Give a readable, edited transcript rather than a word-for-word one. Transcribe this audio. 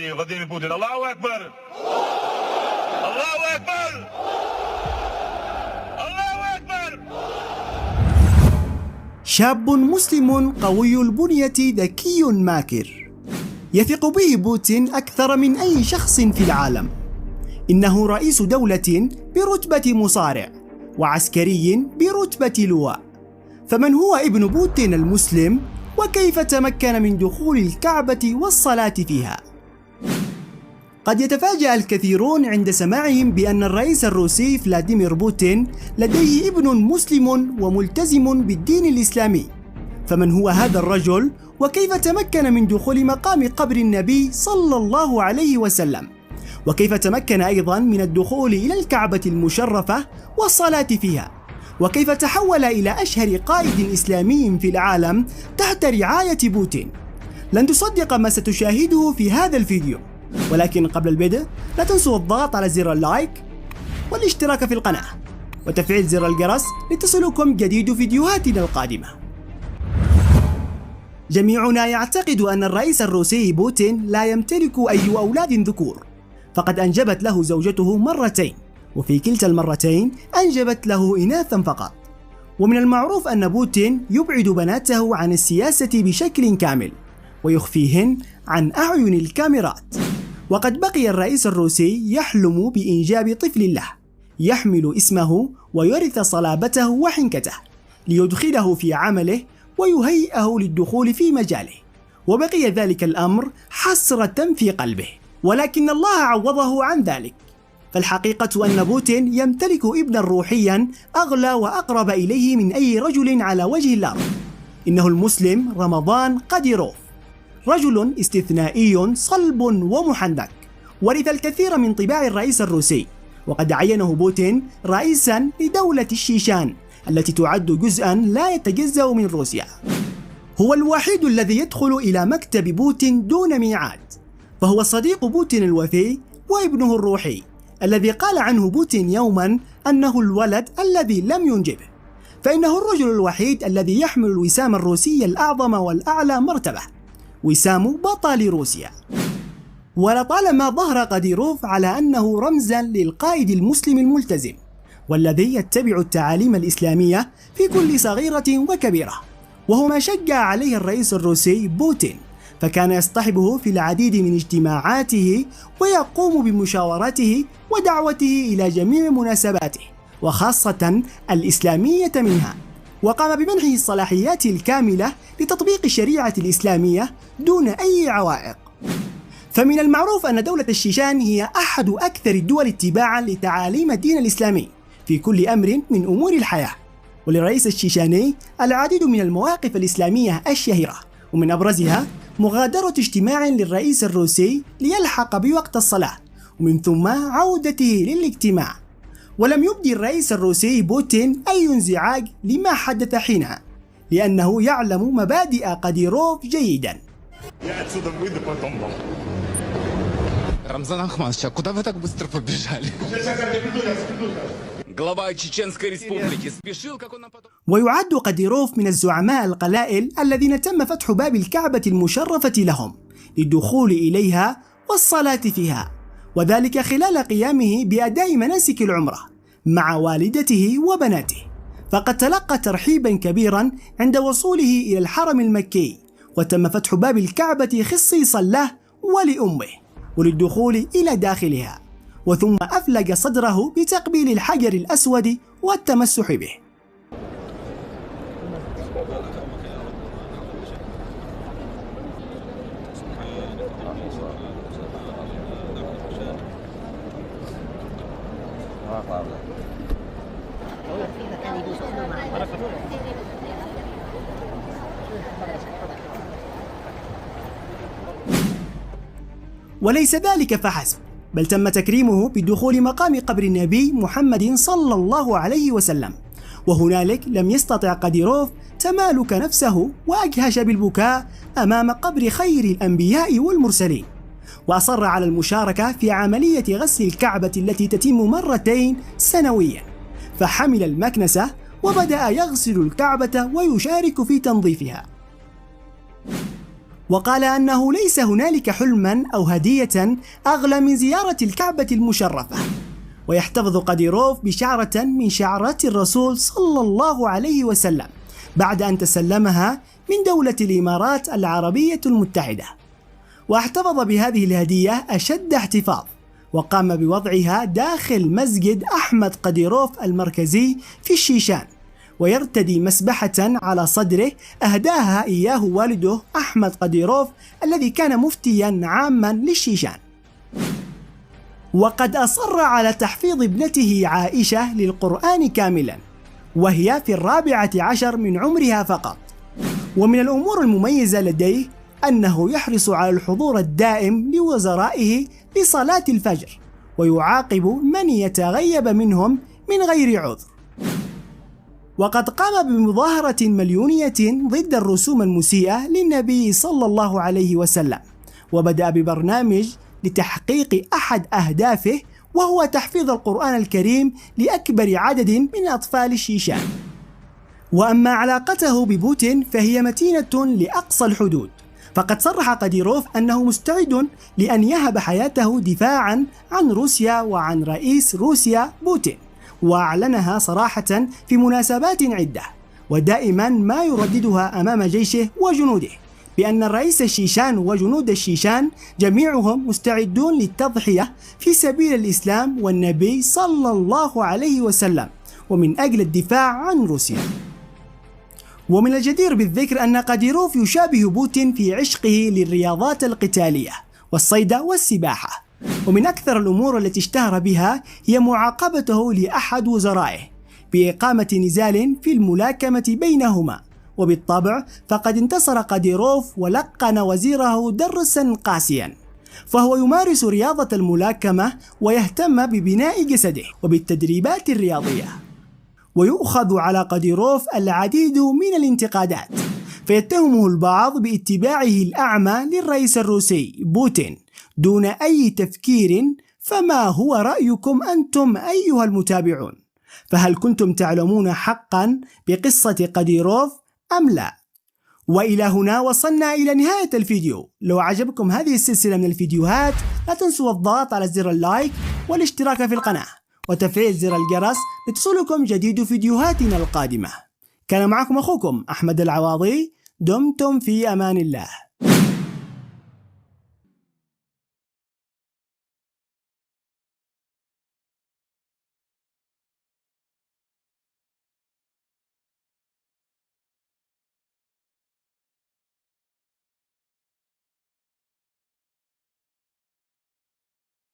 فلاديمير بوتين. الله أكبر، الله أكبر، الله أكبر. شاب مسلم قوي البنية ذكي ماكر، يثق به بوتين أكثر من أي شخص في العالم. إنه رئيس دولة برتبة مصارع وعسكري برتبة لواء. فمن هو ابن بوتين المسلم؟ وكيف تمكن من دخول الكعبة والصلاة فيها؟ قد يتفاجأ الكثيرون عند سماعهم بأن الرئيس الروسي فلاديمير بوتين لديه ابن مسلم وملتزم بالدين الإسلامي. فمن هو هذا الرجل؟ وكيف تمكن من دخول مقام قبر النبي صلى الله عليه وسلم؟ وكيف تمكن أيضا من الدخول إلى الكعبة المشرفة والصلاة فيها؟ وكيف تحول إلى أشهر قائد إسلامي في العالم تحت رعاية بوتين؟ لن تصدق ما ستشاهده في هذا الفيديو، ولكن قبل البدء لا تنسوا الضغط على زر اللايك والاشتراك في القناة وتفعيل زر الجرس لتصلكم جديد فيديوهاتنا القادمة. جميعنا يعتقد أن الرئيس الروسي بوتين لا يمتلك أي أولاد ذكور، فقد أنجبت له زوجته مرتين، وفي كلتا المرتين أنجبت له إناثا فقط. ومن المعروف أن بوتين يبعد بناته عن السياسة بشكل كامل ويخفيهن عن أعين الكاميرات. وقد بقي الرئيس الروسي يحلم بإنجاب طفل له يحمل اسمه ويرث صلابته وحنكته ليدخله في عمله ويهيئه للدخول في مجاله، وبقي ذلك الأمر حسرة في قلبه، ولكن الله عوضه عن ذلك. فالحقيقة أن بوتين يمتلك ابنا روحيا أغلى وأقرب إليه من أي رجل على وجه الأرض. إنه المسلم رمضان قاديروف، رجل استثنائي صلب ومحنك، ورث الكثير من طباع الرئيس الروسي، وقد عينه بوتين رئيسا لدولة الشيشان التي تعد جزءا لا يتجزأ من روسيا. هو الوحيد الذي يدخل إلى مكتب بوتين دون ميعاد، فهو صديق بوتين الوفي وابنه الروحي الذي قال عنه بوتين يوما أنه الولد الذي لم ينجبه، فإنه الرجل الوحيد الذي يحمل الوسام الروسي الأعظم والأعلى مرتبة، وسام بطل روسيا. ولطالما ظهر قاديروف على أنه رمزا للقائد المسلم الملتزم والذي يتبع التعاليم الإسلامية في كل صغيرة وكبيرة، وهو ما شجع عليه الرئيس الروسي بوتين، فكان يصطحبه في العديد من اجتماعاته ويقوم بمشاورته ودعوته إلى جميع مناسباته وخاصة الإسلامية منها، وقام بمنحه الصلاحيات الكاملة لتطبيق الشريعة الإسلامية دون أي عوائق. فمن المعروف أن دولة الشيشان هي أحد أكثر الدول اتباعا لتعاليم الدين الإسلامي في كل أمر من أمور الحياة، وللرئيس الشيشاني العديد من المواقف الإسلامية الشهيرة، ومن أبرزها مغادرة اجتماع للرئيس الروسي ليلحق بوقت الصلاة، ومن ثم عودته للاجتماع. ولم يبدي الرئيس الروسي بوتين أي انزعاج لما حدث حينها، لأنه يعلم مبادئ قاديروف جيدا. Рамзан Ахматович, а куда вы так быстро побежали? Глава Чеченской республики спешил, как он нападал. ويعد قاديروف من الزعماء القلائل الذين تم فتح باب الكعبة المشرفة لهم للدخول إليها والصلاة فيها، وذلك خلال قيامه بأداء مناسك العمرة مع والدته وبناته. فقد تلقى ترحيبا كبيرا عند وصوله إلى الحرم المكي، وتم فتح باب الكعبة خصيصا له ولأمه وللدخول إلى داخلها، وثم أفلج صدره بتقبيل الحجر الأسود والتمسح به. وليس ذلك فحسب، بل تم تكريمه بدخول مقام قبر النبي محمد صلى الله عليه وسلم، وهنالك لم يستطع قاديروف تمالك نفسه وأجهش بالبكاء أمام قبر خير الأنبياء والمرسلين، وأصر على المشاركة في عملية غسل الكعبة التي تتم مرتين سنويا، فحمل المكنسة وبدأ يغسل الكعبة ويشارك في تنظيفها. وقال أنه ليس هنالك حلما أو هدية أغلى من زيارة الكعبة المشرفة. ويحتفظ قديروف بشعرة من شعرات الرسول صلى الله عليه وسلم بعد أن تسلمها من دولة الإمارات العربية المتحدة، واحتفظ بهذه الهدية أشد احتفاظ، وقام بوضعها داخل مسجد أحمد قديروف المركزي في الشيشان، ويرتدي مسبحة على صدره أهداها إياه والده أحمد قديروف الذي كان مفتيا عاما للشيشان. وقد أصر على تحفيظ ابنته عائشة للقرآن كاملا وهي في 14 من عمرها فقط. ومن الأمور المميزة لديه أنه يحرص على الحضور الدائم لوزرائه لصلاة الفجر، ويعاقب من يتغيب منهم من غير عذر. وقد قام بمظاهرة مليونية ضد الرسوم المسيئة للنبي صلى الله عليه وسلم، وبدأ ببرنامج لتحقيق أحد أهدافه، وهو تحفيظ القرآن الكريم لأكبر عدد من أطفال الشيشان. وأما علاقته ببوتين فهي متينة لأقصى الحدود، فقد صرح قديروف أنه مستعد لأن يهب حياته دفاعا عن روسيا وعن رئيس روسيا بوتين، وأعلنها صراحة في مناسبات عدة، ودائما ما يرددها أمام جيشه وجنوده بأن الرئيس الشيشان وجنود الشيشان جميعهم مستعدون للتضحية في سبيل الإسلام والنبي صلى الله عليه وسلم ومن أجل الدفاع عن روسيا. ومن الجدير بالذكر أن قديروف يشابه بوتين في عشقه للرياضات القتالية والصيد والسباحة، ومن أكثر الأمور التي اشتهر بها هي معاقبته لأحد وزرائه بإقامة نزال في الملاكمة بينهما. وبالطبع فقد انتصر قديروف ولقن وزيره درسا قاسيا، فهو يمارس رياضة الملاكمة ويهتم ببناء جسده وبالتدريبات الرياضية. ويؤخذ على قديروف العديد من الانتقادات، فيتهمه البعض باتباعه الأعمى للرئيس الروسي بوتين دون أي تفكير. فما هو رأيكم أنتم أيها المتابعون؟ فهل كنتم تعلمون حقا بقصة قديروف أم لا؟ وإلى هنا وصلنا إلى نهاية الفيديو. لو عجبكم هذه السلسلة من الفيديوهات لا تنسوا الضغط على زر اللايك والاشتراك في القناة وتفعيل زر الجرس لتصلكم جديد فيديوهاتنا القادمة. كان معكم أخوكم أحمد العواضي، دمتم في أمان الله.